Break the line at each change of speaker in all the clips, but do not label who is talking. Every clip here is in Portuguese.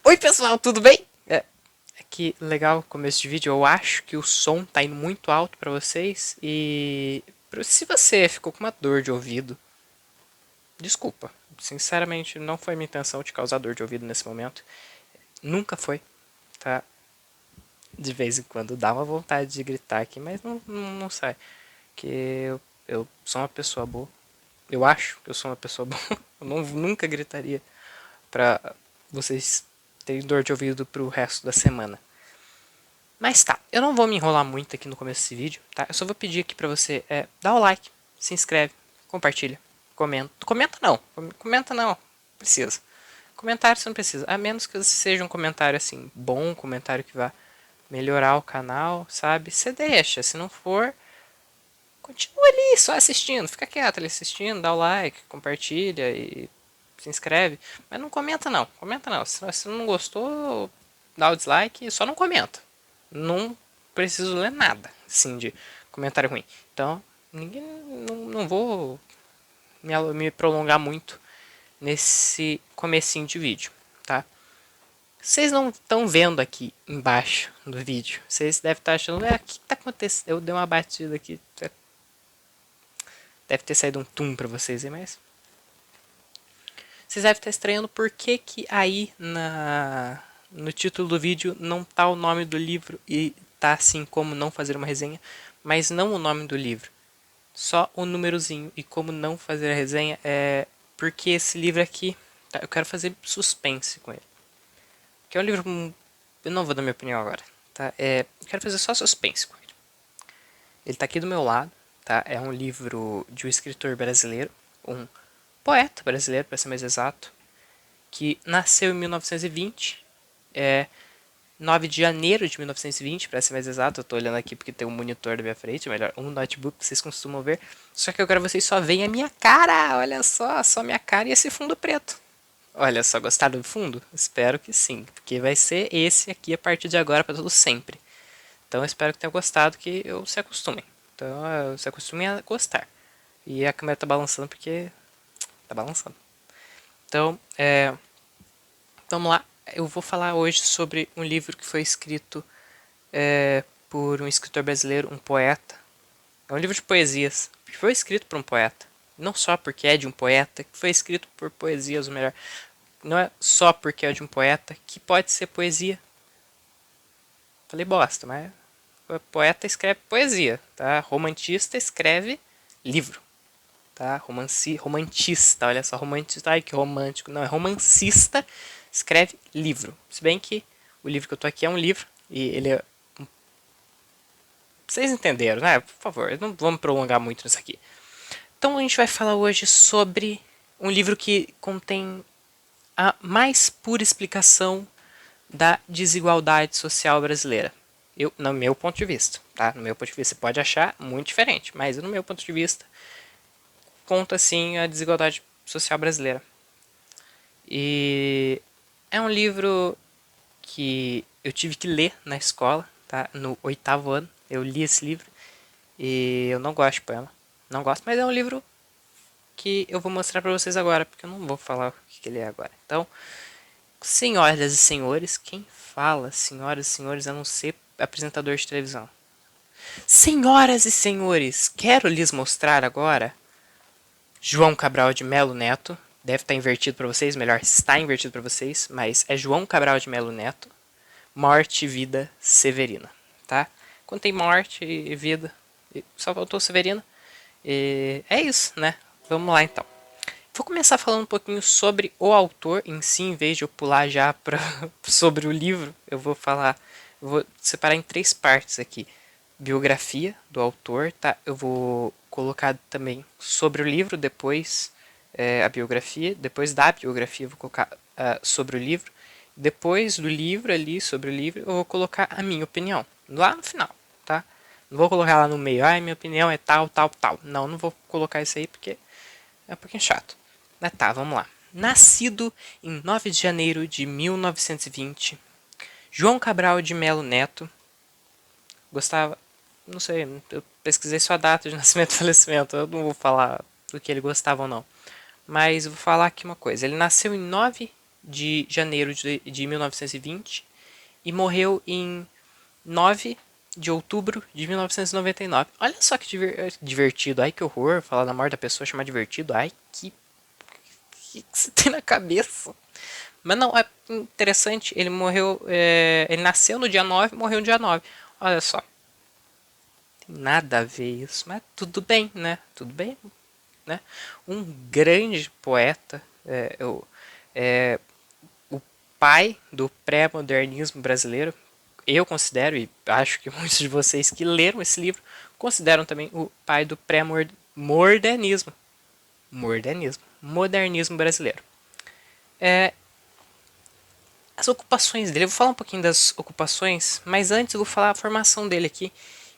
Oi pessoal, tudo bem? É que legal, começo de vídeo, eu acho que o som tá indo muito alto pra vocês e se você ficou com uma dor de ouvido, desculpa. Sinceramente, não foi minha intenção te causar dor de ouvido nesse momento. Nunca foi, tá? De vez em quando dá uma vontade de gritar aqui, mas não sai. Que eu sou uma pessoa boa. Eu acho que eu sou uma pessoa boa. Eu nunca gritaria pra vocês terem dor de ouvido pro resto da semana. Mas tá, eu não vou me enrolar muito aqui no começo desse vídeo, tá? Eu só vou pedir aqui pra você dar o like, se inscreve, compartilha, comenta. Comenta não, precisa. Comentário você não precisa, a menos que seja um comentário assim, bom, um comentário que vá melhorar o canal, sabe? Você deixa, se não for, continua ali só assistindo, fica quieto ali assistindo, dá o like, compartilha e se inscreve. Mas não comenta não, comenta não. Se não gostou, dá o dislike e só não comenta. Não preciso ler nada, assim, de comentário ruim. Então, não vou me prolongar muito nesse comecinho de vídeo, tá? Vocês não estão vendo aqui embaixo do vídeo. Vocês devem estar achando, o que está acontecendo? Eu dei uma batida aqui. Deve ter saído um tum pra vocês aí, mas... Vocês devem estar estranhando por que aí no título do vídeo não tá o nome do livro e tá assim como não fazer uma resenha, mas não o nome do livro. Só o númerozinho. E como não fazer a resenha é porque esse livro aqui, tá, eu quero fazer suspense com ele. Que é um livro... Eu não vou dar minha opinião agora, tá? Eu quero fazer só suspense com ele. Ele tá aqui do meu lado, tá? É um livro de um escritor brasileiro, um poeta brasileiro, para ser mais exato, que nasceu em 1920, 9 de janeiro de 1920, para ser mais exato. Eu tô olhando aqui porque tem um monitor da minha frente, melhor, um notebook que vocês costumam ver. Só que agora vocês só veem a minha cara, olha só minha cara e esse fundo preto. Olha só, gostaram do fundo? Espero que sim, porque vai ser esse aqui a partir de agora para todo sempre. Então eu espero que tenham gostado, que eu se acostumem. Então se acostumem a gostar. E a câmera tá balançando porque tá balançando. Então, vamos lá. Eu vou falar hoje sobre um livro que foi escrito por um escritor brasileiro, um poeta. É um livro de poesias, que foi escrito por um poeta. Não só porque é de um poeta, que foi escrito por poesias, ou melhor, não é só porque é de um poeta que pode ser poesia. Falei bosta, mas o poeta escreve poesia, tá? Romantista escreve livro, tá? Romantista, olha só, romantista, ai que romântico. Não, é romancista, escreve livro. Se bem que o livro que eu tô aqui é um livro, e ele é... Vocês entenderam, né? Por favor, não vamos prolongar muito nisso aqui. Então a gente vai falar hoje sobre um livro que contém a mais pura explicação da desigualdade social brasileira. No meu ponto de vista, tá? No meu ponto de vista, você pode achar muito diferente, mas no meu ponto de vista, conta sim a desigualdade social brasileira. E é um livro que eu tive que ler na escola, tá? No 8º ano, eu li esse livro e eu não gosto de poema. Não gosto, mas é um livro que eu vou mostrar pra vocês agora, porque eu não vou falar o que ele é agora. Então, senhoras e senhores, quem fala senhoras e senhores a não ser apresentador de televisão? Senhoras e senhores, quero lhes mostrar agora João Cabral de Melo Neto. Deve estar invertido para vocês, melhor, está invertido para vocês, mas é João Cabral de Melo Neto, Morte e Vida Severina, tá? Quando tem morte e vida, só faltou Severina. E é isso, né? Vamos lá então. Vou começar falando um pouquinho sobre o autor em si, em vez de eu pular já sobre o livro. Eu vou separar em 3 partes aqui. Biografia do autor, tá? Eu vou colocar também sobre o livro, depois a biografia, depois da biografia eu vou colocar sobre o livro, depois do livro ali, sobre o livro, eu vou colocar a minha opinião, lá no final, tá? Não vou colocar lá no meio, minha opinião é tal, tal, tal. Não vou colocar isso aí porque é um pouquinho chato. Mas tá, vamos lá. Nascido em 9 de janeiro de 1920, João Cabral de Melo Neto gostava... Não sei, eu pesquisei sua data de nascimento e falecimento. Eu não vou falar do que ele gostava ou não. Mas eu vou falar aqui uma coisa. Ele nasceu em 9 de janeiro de 1920 e morreu em 9 de outubro de 1999. Olha só que divertido. Ai, que horror falar da morte da pessoa, chamar divertido. Ai, que você tem na cabeça? Mas não, é interessante. Ele morreu. Ele nasceu no dia 9 e morreu no dia 9. Olha só. Tem nada a ver isso. Mas tudo bem, né? Tudo bem. Né? Um grande poeta. O pai do pré-modernismo brasileiro. Eu considero, e acho que muitos de vocês que leram esse livro consideram também o pai do pré-modernismo. Modernismo brasileiro. As ocupações dele, eu vou falar um pouquinho das ocupações, mas antes eu vou falar a formação dele aqui,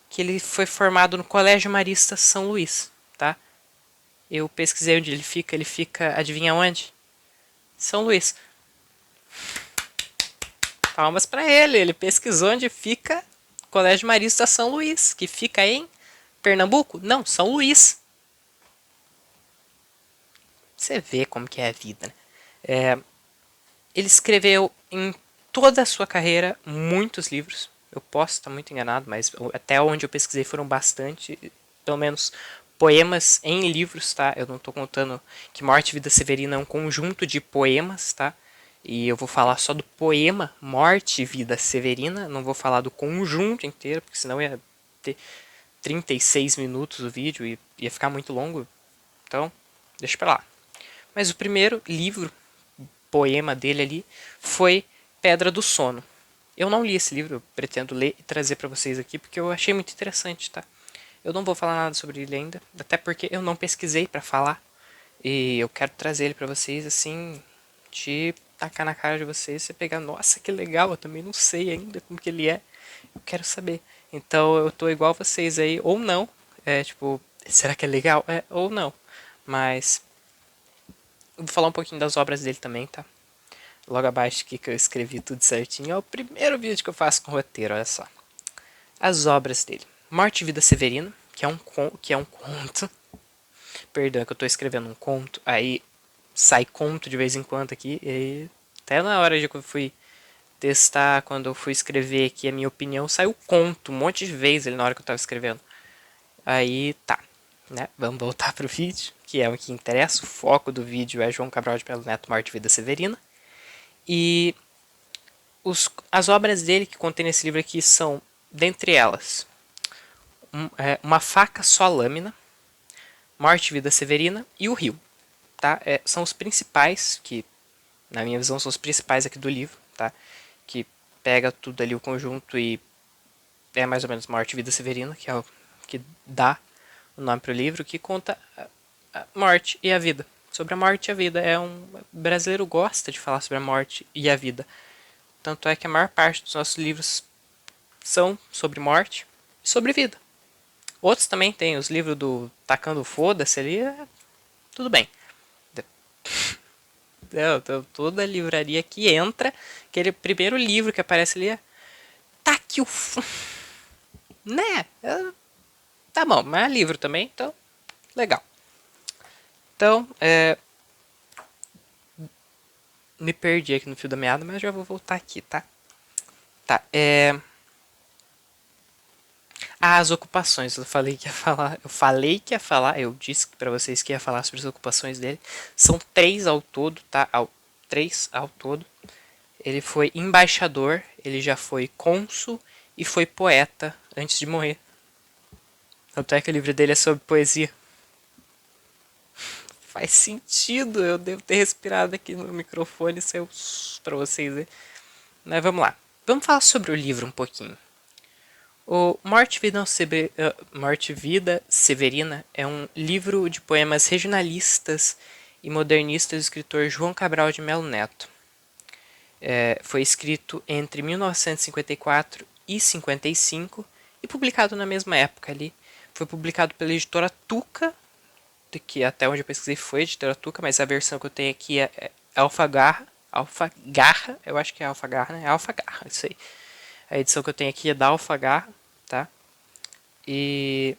que ele foi formado no Colégio Marista São Luís, tá? Eu pesquisei onde ele fica, adivinha onde? São Luís. Palmas para ele pesquisou onde fica o Colégio Marista São Luís, que fica em Pernambuco? Não, São Luís. Você vê como que é a vida, né? Ele escreveu em toda a sua carreira muitos livros. Eu posso estar muito enganado, mas até onde eu pesquisei foram bastante, pelo menos poemas em livros, tá? Eu não estou contando que Morte e Vida Severina é um conjunto de poemas, tá? E eu vou falar só do poema Morte e Vida Severina, não vou falar do conjunto inteiro, porque senão ia ter 36 minutos o vídeo e ia ficar muito longo. Então, deixa pra lá. Mas o primeiro livro, poema dele ali, foi Pedra do Sono. Eu não li esse livro, eu pretendo ler e trazer para vocês aqui, porque eu achei muito interessante, tá? Eu não vou falar nada sobre ele ainda, até porque eu não pesquisei para falar. E eu quero trazer ele para vocês, assim, de tacar na cara de vocês, você pegar, nossa, que legal, eu também não sei ainda como que ele é. Eu quero saber. Então eu tô igual vocês aí, ou não. Tipo, será que é legal? Ou não. Mas eu vou falar um pouquinho das obras dele também, tá? Logo abaixo aqui que eu escrevi tudo certinho. É o primeiro vídeo que eu faço com roteiro, olha só. As obras dele. Morte e Vida Severina, que é um conto. Perdão, é que eu tô escrevendo um conto. Aí sai conto de vez em quando aqui. E até na hora de que eu fui testar, quando eu fui escrever aqui a minha opinião, saiu conto um monte de vezes ali na hora que eu tava escrevendo. Aí tá, né? Vamos voltar pro vídeo, que é o que interessa. O foco do vídeo é João Cabral de Melo Neto, Morte e Vida Severina. E as obras dele que contém nesse livro aqui são, dentre elas, Uma Faca Só Lâmina, Morte e Vida Severina e O Rio. Tá? São os principais, que na minha visão são os principais aqui do livro, tá? Que pega tudo ali o conjunto e é mais ou menos Morte e Vida Severina, que é o que dá o nome para o livro, que conta a morte e a vida. Sobre a morte e a vida. O brasileiro gosta de falar sobre a morte e a vida. Tanto é que a maior parte dos nossos livros são sobre morte e sobre vida. Outros também tem os livros do Tacando Foda-se ali, tudo bem. Toda livraria que entra, aquele primeiro livro que aparece ali é Taque o né? Tá bom, mas é livro também, então legal. Então, me perdi aqui no fio da meada, mas já vou voltar aqui, tá? Tá, as ocupações, eu falei que ia falar, eu disse pra vocês que ia falar sobre as ocupações dele. São 3 ao todo, tá? 3 ao todo. Ele foi embaixador, ele já foi cônsul e foi poeta antes de morrer. Tanto é que o livro dele é sobre poesia. Faz sentido, eu devo ter respirado aqui no microfone e saiu pra vocês aí. Mas vamos lá. Vamos falar sobre o livro um pouquinho. O Morte e Vida Severina é um livro de poemas regionalistas e modernistas do escritor João Cabral de Melo Neto. Foi escrito entre 1954 e 55 e publicado na mesma época ali. Foi publicado pela editora Tuca, que até onde eu pesquisei foi a editora Tuca, mas a versão que eu tenho aqui é Alfagarra, eu acho que é Alfagarra, né? É Alfagarra, isso aí. A edição que eu tenho aqui é da Alfagarra, tá? E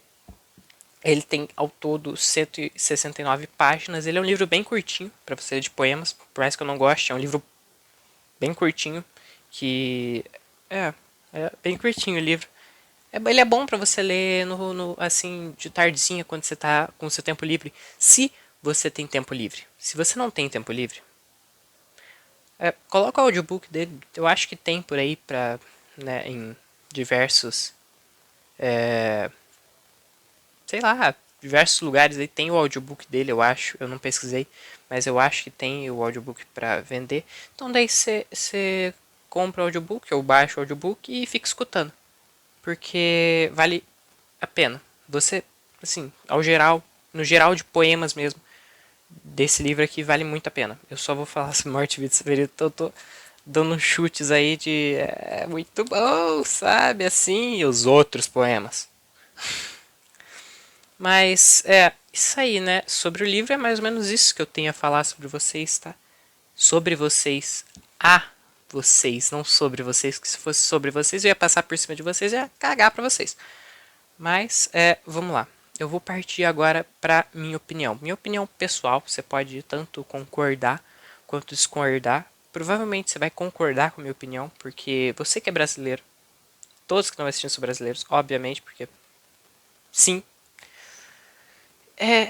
ele tem ao todo 169 páginas. Ele é um livro bem curtinho para você ler de poemas, por mais que eu não goste. É um livro bem curtinho, que é bem curtinho o livro. Ele é bom para você ler assim de tardezinha quando você tá com o seu tempo livre, se você tem tempo livre. Se você não tem tempo livre, coloca o audiobook dele. Eu acho que tem por aí pra, né, em diversos, sei lá, diversos lugares aí tem o audiobook dele, eu acho. Eu não pesquisei, mas eu acho que tem o audiobook para vender. Então daí você compra o audiobook ou baixa o audiobook e fica escutando. Porque vale a pena. Você, assim, no geral de poemas mesmo, desse livro aqui vale muito a pena. Eu só vou falar sobre Morte, Vida e Severino, então eu tô dando chutes aí de muito bom, sabe, assim, e os outros poemas. Mas isso aí, né? Sobre o livro é mais ou menos isso que eu tenho a falar sobre vocês, tá? Sobre vocês, a vocês, não sobre vocês, que se fosse sobre vocês eu ia passar por cima de vocês e ia cagar pra vocês. Mas, vamos lá. Eu vou partir agora para minha opinião. Minha opinião pessoal, você pode tanto concordar quanto discordar. Provavelmente você vai concordar com a minha opinião, porque você que é brasileiro, todos que estão assistindo são brasileiros, obviamente, porque sim.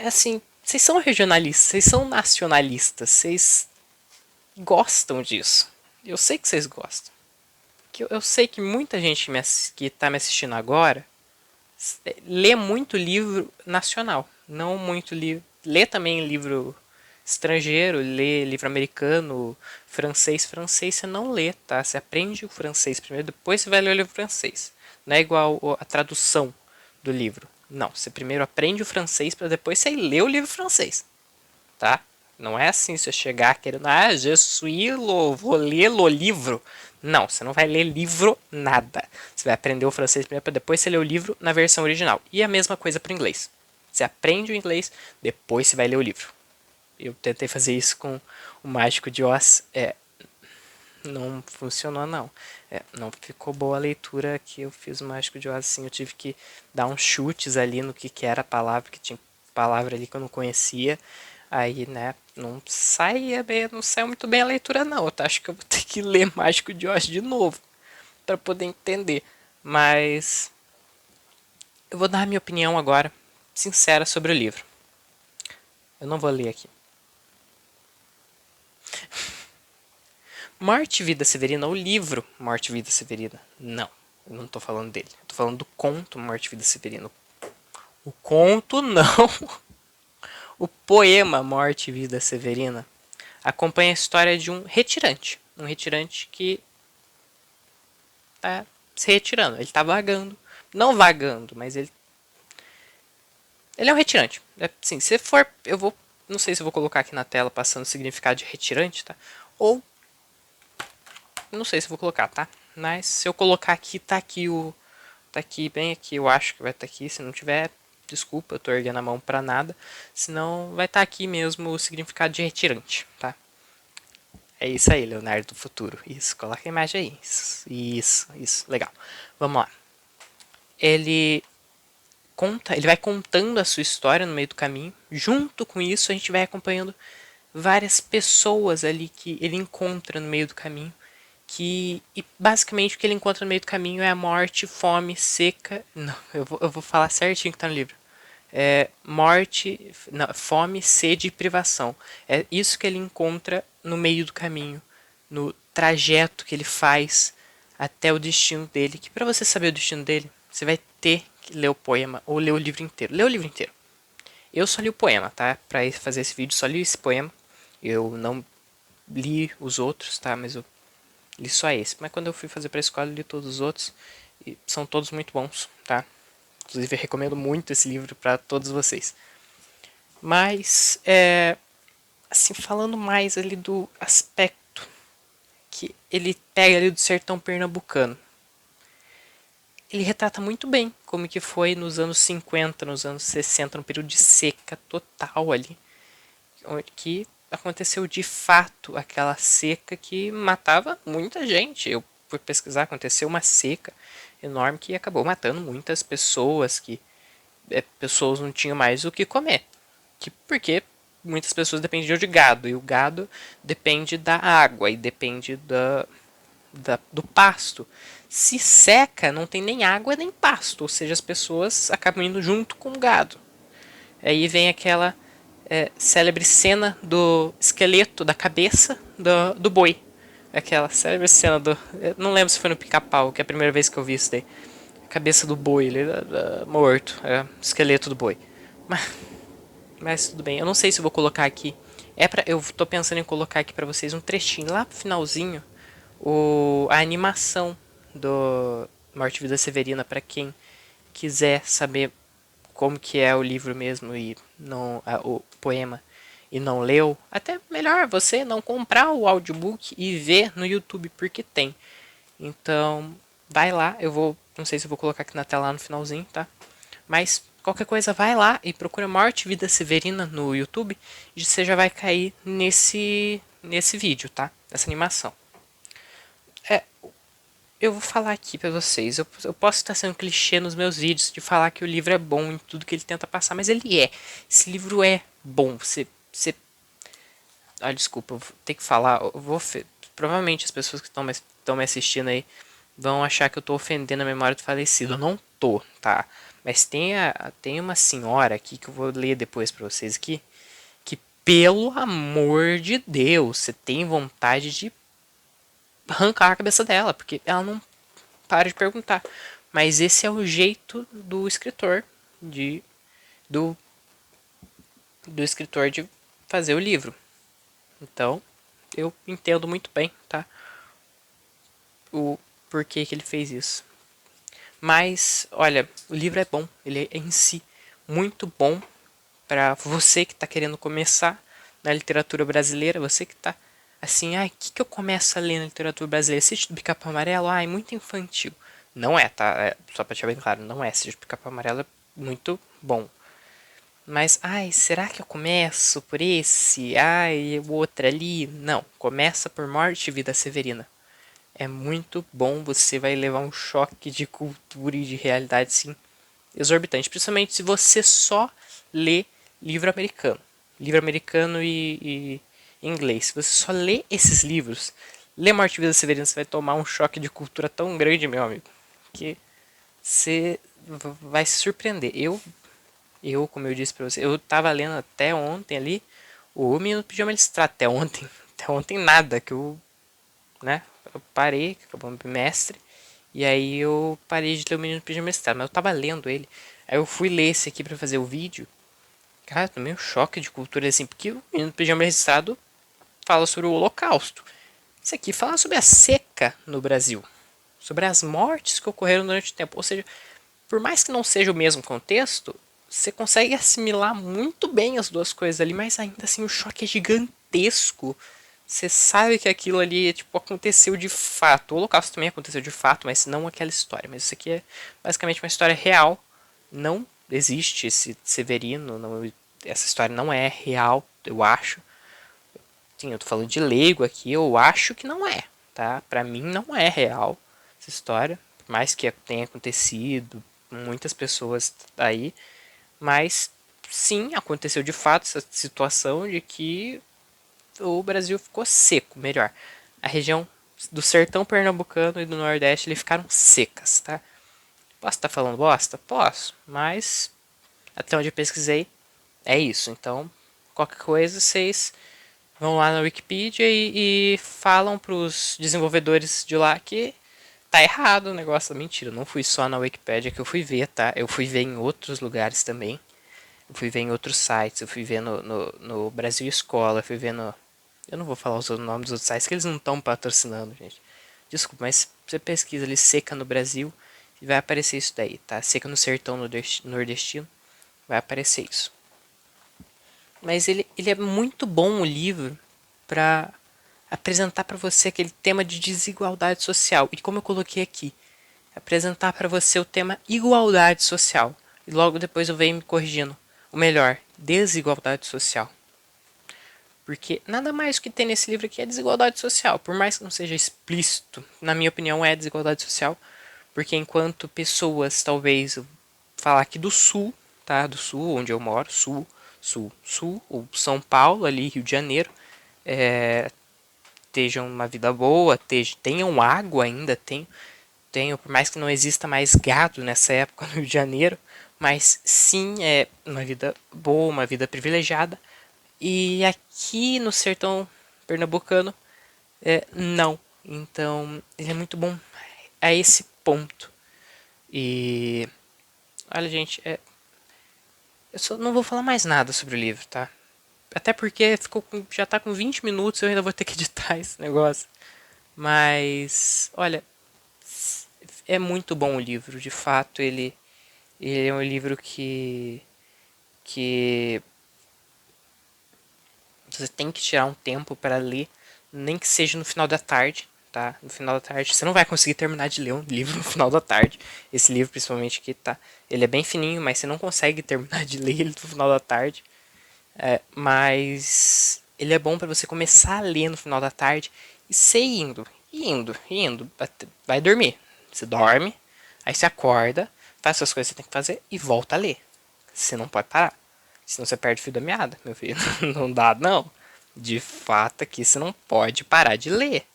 Assim, vocês são regionalistas, vocês são nacionalistas, vocês gostam disso. Eu sei que vocês gostam. Eu sei que muita gente que está me assistindo agora lê muito livro nacional, não muito livro. Lê também livro estrangeiro, lê livro americano, francês. Francês você não lê, tá? Você aprende o francês primeiro, depois você vai ler o livro francês. Não é igual a tradução do livro. Não, você primeiro aprende o francês para depois você ler o livro francês, tá? Não é assim você chegar querendo, je suis vou ler o livro. Não, você não vai ler livro nada. Você vai aprender o francês primeiro para depois você ler o livro na versão original. E a mesma coisa para o inglês. Você aprende o inglês, depois você vai ler o livro. Eu tentei fazer isso com o Mágico de Oz. Não funcionou não. Não ficou boa a leitura que eu fiz o Mágico de Oz assim. Eu tive que dar uns chutes ali no que era a palavra, que tinha palavra ali que eu não conhecia. Aí, né, não saiu muito bem a leitura não. Eu acho que eu vou ter que ler Mágico de Oz de novo para poder entender. Mas eu vou dar a minha opinião agora, sincera sobre o livro. Eu não vou ler aqui. Morte e Vida Severina, o livro Morte e Vida Severina. Não, eu não tô falando dele. Eu tô falando do conto Morte e Vida Severina. O conto não. O poema Morte e Vida Severina acompanha a história de um retirante. Um retirante que tá se retirando. Ele tá vagando. Não vagando, mas ele é um retirante. Assim, se for, eu vou, não sei se eu vou colocar aqui na tela passando o significado de retirante, tá? Ou não sei se eu vou colocar, tá? Mas se eu colocar aqui, tá aqui bem aqui, eu acho que vai estar aqui. Se não tiver, desculpa, eu tô erguendo a mão pra nada. Senão vai estar aqui mesmo o significado de retirante, tá? É isso aí, Leonardo do futuro. Isso, coloca a imagem aí. Isso, legal. Vamos lá. Ele vai contando a sua história no meio do caminho. Junto com isso, a gente vai acompanhando várias pessoas ali que ele encontra no meio do caminho. E basicamente o que ele encontra no meio do caminho é a morte, fome, seca. Não, eu vou falar certinho que tá no livro. Morte, não, fome, sede e privação. É isso que ele encontra no meio do caminho, no trajeto que ele faz até o destino dele. Que para você saber o destino dele, você vai ter que ler o poema ou ler o livro inteiro. Lê o livro inteiro. Eu só li o poema, tá? Para fazer esse vídeo, só li esse poema. Eu não li os outros, tá? Mas eu li só esse. Mas quando eu fui fazer pra escola, eu li todos os outros. E são todos muito bons, tá? Inclusive, eu recomendo muito esse livro para todos vocês. Mas, assim, falando mais ali do aspecto que ele pega ali do sertão pernambucano. Ele retrata muito bem como que foi nos anos 50, nos anos 60, no período de seca total ali. Que aconteceu de fato aquela seca que matava muita gente. Eu fui pesquisar, aconteceu uma seca enorme que acabou matando muitas pessoas, que pessoas não tinham mais o que comer. Porque muitas pessoas dependiam de gado, e o gado depende da água e depende do pasto. Se seca, não tem nem água nem pasto, ou seja, as pessoas acabam indo junto com o gado. Aí vem aquela célebre cena do esqueleto da cabeça do boi. Aquela célebre cena do. Não lembro se foi no Pica-Pau, que é a primeira vez que eu vi isso daí. A cabeça do boi, ele morto. Esqueleto do boi. Mas, mas tudo bem. Eu não sei se eu vou colocar aqui. Eu tô pensando em colocar aqui pra vocês um trechinho lá pro finalzinho. A animação do Morte e Vida Severina, pra quem quiser saber como que é o livro mesmo e não o poema e não leu, até melhor você não comprar o audiobook e ver no YouTube porque tem. Então, vai lá, não sei se eu vou colocar aqui na tela lá no finalzinho, tá? Mas qualquer coisa vai lá e procura Morte e Vida Severina no YouTube e você já vai cair nesse vídeo, tá? Nessa animação. Eu vou falar aqui pra vocês. Eu posso estar sendo clichê nos meus vídeos de falar que o livro é bom em tudo que ele tenta passar, mas ele é. Esse livro é bom. Desculpa, eu vou ter que falar. Provavelmente as pessoas que estão me assistindo aí vão achar que eu tô ofendendo a memória do falecido. Eu não tô, tá? Mas tem uma senhora aqui que eu vou ler depois pra vocês aqui. Que, pelo amor de Deus, você tem vontade de arrancar a cabeça dela, porque ela não para de perguntar. Mas esse é o jeito do escritor do, do escritor de fazer o livro. Então, eu entendo muito bem, tá? O porquê que ele fez isso. Mas, olha, o livro é bom, ele é em si muito bom para você que está querendo começar na literatura brasileira, você que está assim, o que eu começo a ler na literatura brasileira? Sítio do Pica-Pau Amarelo? É muito infantil. Não é, tá? Só pra deixar bem claro, não é. Sítio do Pica-Pau Amarelo é muito bom. Mas, será que eu começo por esse? O outro ali? Não, começa por Morte e Vida Severina. É muito bom, você vai levar um choque de cultura e de realidade, sim, exorbitante. Principalmente se você só lê livro americano. Livro americano e inglês. Se você só lê esses livros, lê Morte e Vida Severina, você vai tomar um choque de cultura tão grande, meu amigo, que você vai se surpreender. Como eu disse pra você, eu tava lendo até ontem ali o Menino do Pijama Listrado. Até ontem nada, que eu parei, que acabou o bimestre, e aí eu parei de ler o Menino do Pijama Listrado, mas eu tava lendo ele. Aí eu fui ler esse aqui pra fazer o vídeo. Cara, eu tomei um choque de cultura assim, porque o Menino do Pijama Listrado fala sobre o Holocausto. Isso aqui fala sobre a seca no Brasil, sobre as mortes que ocorreram durante o tempo. Ou seja, por mais que não seja o mesmo contexto, você consegue assimilar muito bem as duas coisas ali, mas ainda assim o choque é gigantesco. Você sabe que aquilo ali aconteceu de fato. O Holocausto também aconteceu de fato, mas não aquela história. Mas isso aqui é basicamente uma história real. Não existe esse Severino. Não, essa história não é real, eu acho. Sim, eu tô falando de leigo aqui, eu acho que não é, tá? Pra mim não é real essa história, por mais que tenha acontecido, muitas pessoas aí, mas sim, aconteceu de fato essa situação de que o Brasil ficou seco, melhor. A região do sertão pernambucano e do nordeste, eles ficaram secas, tá? Posso estar falando bosta? Posso, mas até onde eu pesquisei, é isso. Então, qualquer coisa, vocês vão lá na Wikipedia e falam pros desenvolvedores de lá que tá errado o negócio. Mentira, não fui só na Wikipedia que eu fui ver, tá? Eu fui ver em outros lugares também. Eu fui ver em outros sites, eu fui ver no Brasil Escola, eu fui ver no... Eu não vou falar os nomes dos outros sites, que eles não estão patrocinando, gente. Desculpa, mas você pesquisa ali seca no Brasil e vai aparecer isso daí, tá? Seca no sertão nordestino, vai aparecer isso. Mas ele é muito bom o livro para apresentar para você aquele tema de desigualdade social. E como eu coloquei aqui, apresentar para você o tema igualdade social. E logo depois eu venho me corrigindo. O melhor, desigualdade social. Porque nada mais que tem nesse livro aqui é desigualdade social. Por mais que não seja explícito, na minha opinião é desigualdade social. Porque enquanto pessoas, talvez, falar aqui do sul, tá? Do sul, onde eu moro, sul, Sul ou São Paulo, ali, Rio de Janeiro, estejam uma vida boa, tenham água ainda, tenham, por mais que não exista mais gado nessa época no Rio de Janeiro, mas sim é uma vida boa, uma vida privilegiada. E aqui no sertão pernambucano, não. Então, ele é muito bom a esse ponto. E, olha, gente, eu só não vou falar mais nada sobre o livro, tá? Até porque já tá com 20 minutos e eu ainda vou ter que editar esse negócio. Mas, olha, é muito bom o livro. De fato, ele é um livro que você tem que tirar um tempo para ler, nem que seja no final da tarde, tá? No final da tarde, você não vai conseguir terminar de ler um livro no final da tarde. Esse livro, principalmente, que tá, ele é bem fininho, mas você não consegue terminar de ler ele no final da tarde. Mas ele é bom para você começar a ler no final da tarde e ser indo, vai dormir. Você dorme, aí você acorda, faz suas coisas que você tem que fazer e volta a ler. Você não pode parar. Senão você perde o fio da meada, meu filho. Não dá, não. De fato, aqui você não pode parar de ler.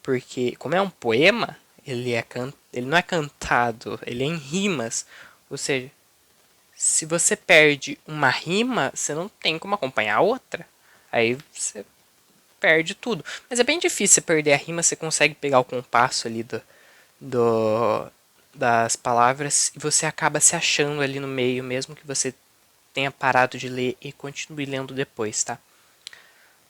Porque, como é um poema, ele não é cantado, ele é em rimas. Ou seja, se você perde uma rima, você não tem como acompanhar a outra. Aí você perde tudo. Mas é bem difícil você perder a rima, você consegue pegar o compasso ali do, das palavras e você acaba se achando ali no meio, mesmo que você tenha parado de ler e continue lendo depois, tá?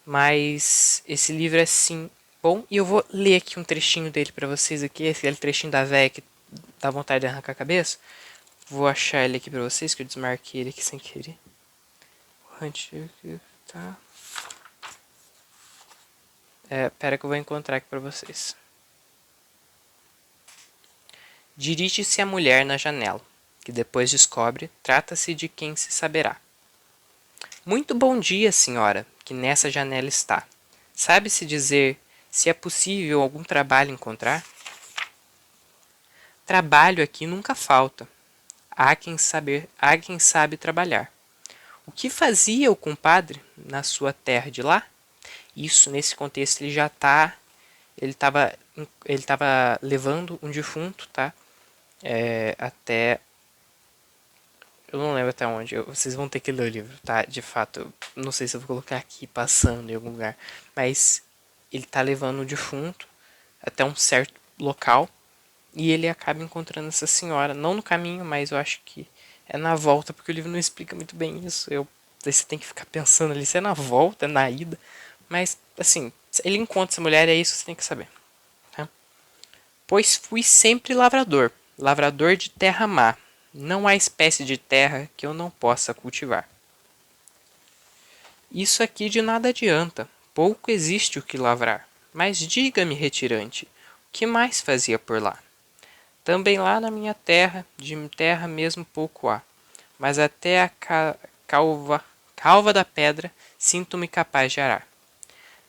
Mas esse livro é sim bom e eu vou ler aqui um trechinho dele pra vocês aqui, aquele trechinho da véia que dá vontade de arrancar a cabeça. Vou achar ele aqui pra vocês, que eu desmarquei ele aqui sem querer. Tá. Pera que eu vou encontrar aqui pra vocês. Dirige-se a mulher na janela, que depois descobre, trata-se de quem se saberá. Muito bom dia, senhora, que nessa janela está. Sabe-se dizer se é possível algum trabalho encontrar? Trabalho aqui nunca falta. Há quem sabe trabalhar. O que fazia o compadre na sua terra de lá? Isso, nesse contexto, ele estava levando um defunto, tá? Até, eu não lembro até onde, vocês vão ter que ler o livro, tá? De fato, não sei se eu vou colocar aqui, passando em algum lugar, mas ele tá levando o defunto até um certo local e ele acaba encontrando essa senhora, não no caminho, mas eu acho que é na volta, porque o livro não explica muito bem isso. Você tem que ficar pensando ali se é na volta, é na ida. Mas, assim, ele encontra essa mulher, é isso que você tem que saber. Tá? Pois fui sempre lavrador, lavrador de terra má. Não há espécie de terra que eu não possa cultivar. Isso aqui de nada adianta, pouco existe o que lavrar. Mas diga-me, retirante, o que mais fazia por lá? Também lá na minha terra, de terra mesmo pouco há, mas até a calva da pedra sinto-me capaz de arar.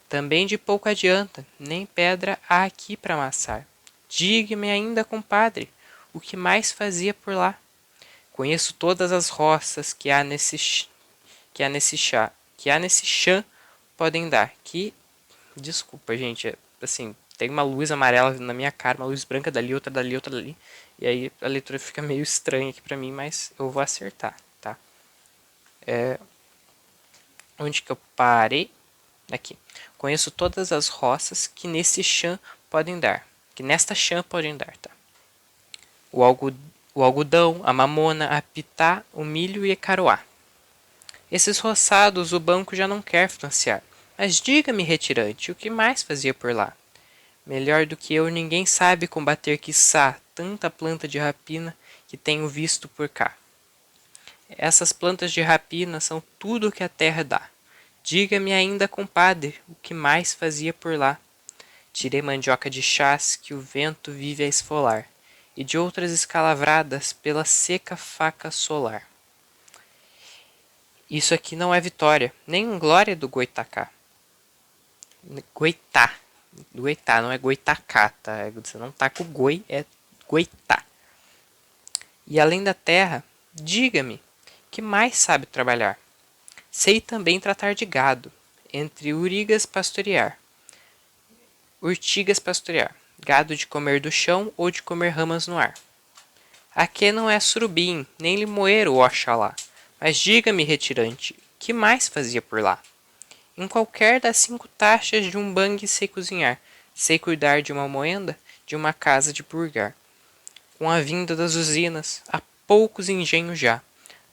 Também de pouco adianta, nem pedra há aqui para amassar. Diga-me ainda, compadre, o que mais fazia por lá? Conheço todas as roças que há nesse chão podem dar. Desculpa, gente, assim, tem uma luz amarela na minha cara, uma luz branca dali, outra dali, outra dali. E aí a leitura fica meio estranha aqui pra mim, mas eu vou acertar, tá? Onde que eu parei? Aqui. Conheço todas as roças que nesse chão podem dar. Que nesta chã podem dar, tá? O algodão, a mamona, a pitá, o milho e a caroá. Esses roçados o banco já não quer financiar. Mas diga-me, retirante, o que mais fazia por lá? Melhor do que eu, ninguém sabe combater, quiçá, tanta planta de rapina que tenho visto por cá. Essas plantas de rapina são tudo o que a terra dá. Diga-me ainda, compadre, o que mais fazia por lá? Tirei mandioca de chás que o vento vive a esfolar, e de outras escalavradas pela seca faca solar. Isso aqui não é vitória, nem glória do Goitacá. Goitá. Goitá, não é Goitacá, tá? Você não tá com goi, é Goitá. E além da terra, diga-me, que mais sabe trabalhar? Sei também tratar de gado, entre urtigas pastorear, gado de comer do chão ou de comer ramas no ar. Aqui não é surubim, nem limoeiro, Oxalá. Mas diga-me, retirante, que mais fazia por lá? Em qualquer das 5 taxas de um bangue sei cozinhar, sei cuidar de uma moenda, de uma casa de purgar. Com a vinda das usinas, há poucos engenhos já.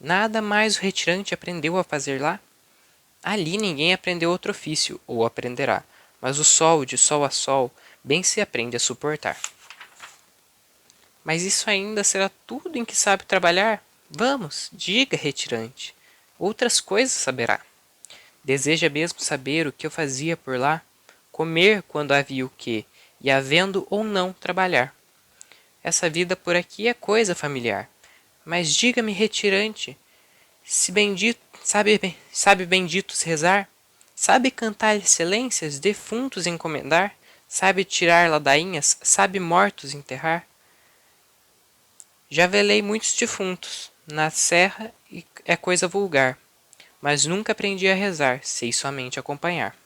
Nada mais o retirante aprendeu a fazer lá? Ali ninguém aprendeu outro ofício, ou aprenderá, mas o sol, de sol a sol, bem se aprende a suportar. Mas isso ainda será tudo em que sabe trabalhar? Vamos, diga, retirante. Outras coisas saberá. Deseja mesmo saber o que eu fazia por lá? Comer quando havia o que, e havendo ou não trabalhar. Essa vida por aqui é coisa familiar. Mas diga-me, retirante, se bendito, sabe benditos rezar? Sabe cantar excelências, defuntos encomendar? Sabe tirar ladainhas, sabe mortos enterrar? Já velei muitos defuntos, na serra é coisa vulgar, mas nunca aprendi a rezar, sei somente acompanhar.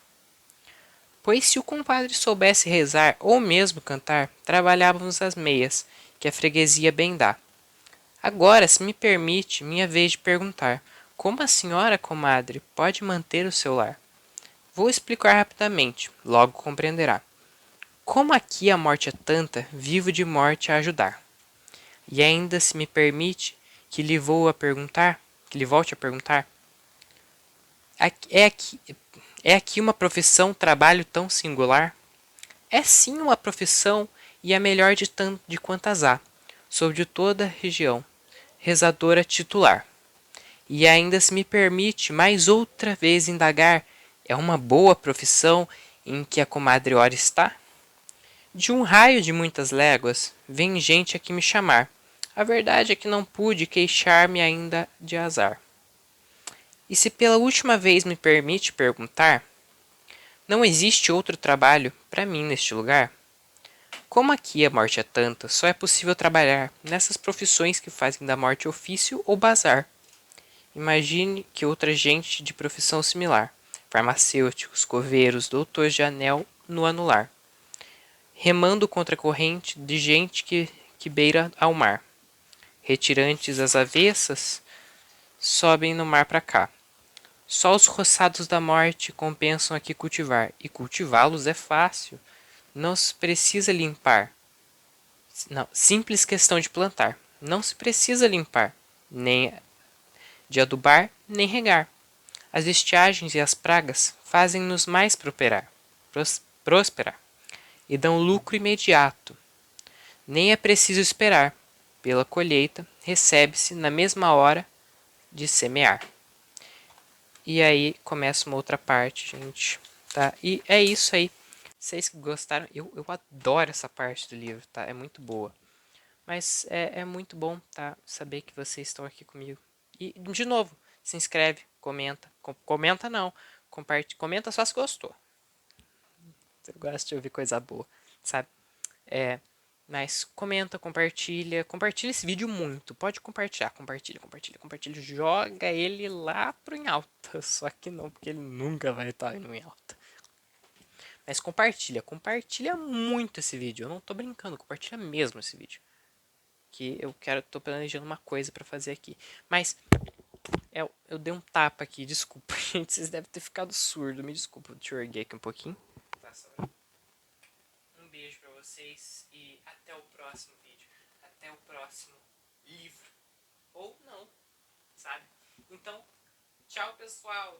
Pois se o compadre soubesse rezar ou mesmo cantar, trabalhávamos as meias, que a freguesia bem dá. Agora, se me permite, minha vez de perguntar, como a senhora, comadre, pode manter o seu lar? Vou explicar rapidamente, logo compreenderá. Como aqui a morte é tanta, vivo de morte a ajudar. E ainda se me permite que lhe volte a perguntar, é aqui uma profissão, trabalho tão singular? É sim uma profissão e a melhor de quantas há, sobre toda a região, rezadora titular. E ainda se me permite mais outra vez indagar, é uma boa profissão em que a comadre ora está? De um raio de muitas léguas, vem gente aqui me chamar. A verdade é que não pude queixar-me ainda de azar. E se pela última vez me permite perguntar, não existe outro trabalho para mim neste lugar? Como aqui a morte é tanta, só é possível trabalhar nessas profissões que fazem da morte ofício ou bazar. Imagine que outra gente de profissão similar, farmacêuticos, coveiros, doutores de anel, no anular, remando contra a corrente de gente que beira ao mar. Retirantes às avessas, sobem no mar para cá. Só os roçados da morte compensam aqui cultivar, e cultivá-los é fácil. Não se precisa limpar. Não, simples questão de plantar. Não se precisa limpar, nem de adubar, nem regar. As estiagens e as pragas fazem-nos mais prosperar e dão lucro imediato. Nem é preciso esperar. Pela colheita, recebe-se na mesma hora de semear. E aí começa uma outra parte, gente, tá? E é isso aí. Vocês que gostaram, eu adoro essa parte do livro, tá? É muito boa. Mas é muito bom, tá? Saber que vocês estão aqui comigo. E, de novo, se inscreve, comenta. Comenta não. Comenta só se gostou. Você gosta de ouvir coisa boa, sabe? Mas comenta, compartilha. Compartilha esse vídeo muito. Pode compartilhar. Compartilha. Joga ele lá pro em alta. Só que não, porque ele nunca vai estar indo em alta. Mas compartilha muito esse vídeo. Eu não tô brincando, compartilha mesmo esse vídeo. Que eu tô planejando uma coisa pra fazer aqui. Mas eu dei um tapa aqui, desculpa, gente. Vocês devem ter ficado surdo. Me desculpa, deixa eu erguer aqui um pouquinho. Um beijo pra vocês e até o próximo vídeo. Até o próximo livro. Ou não, sabe? Então, tchau, pessoal.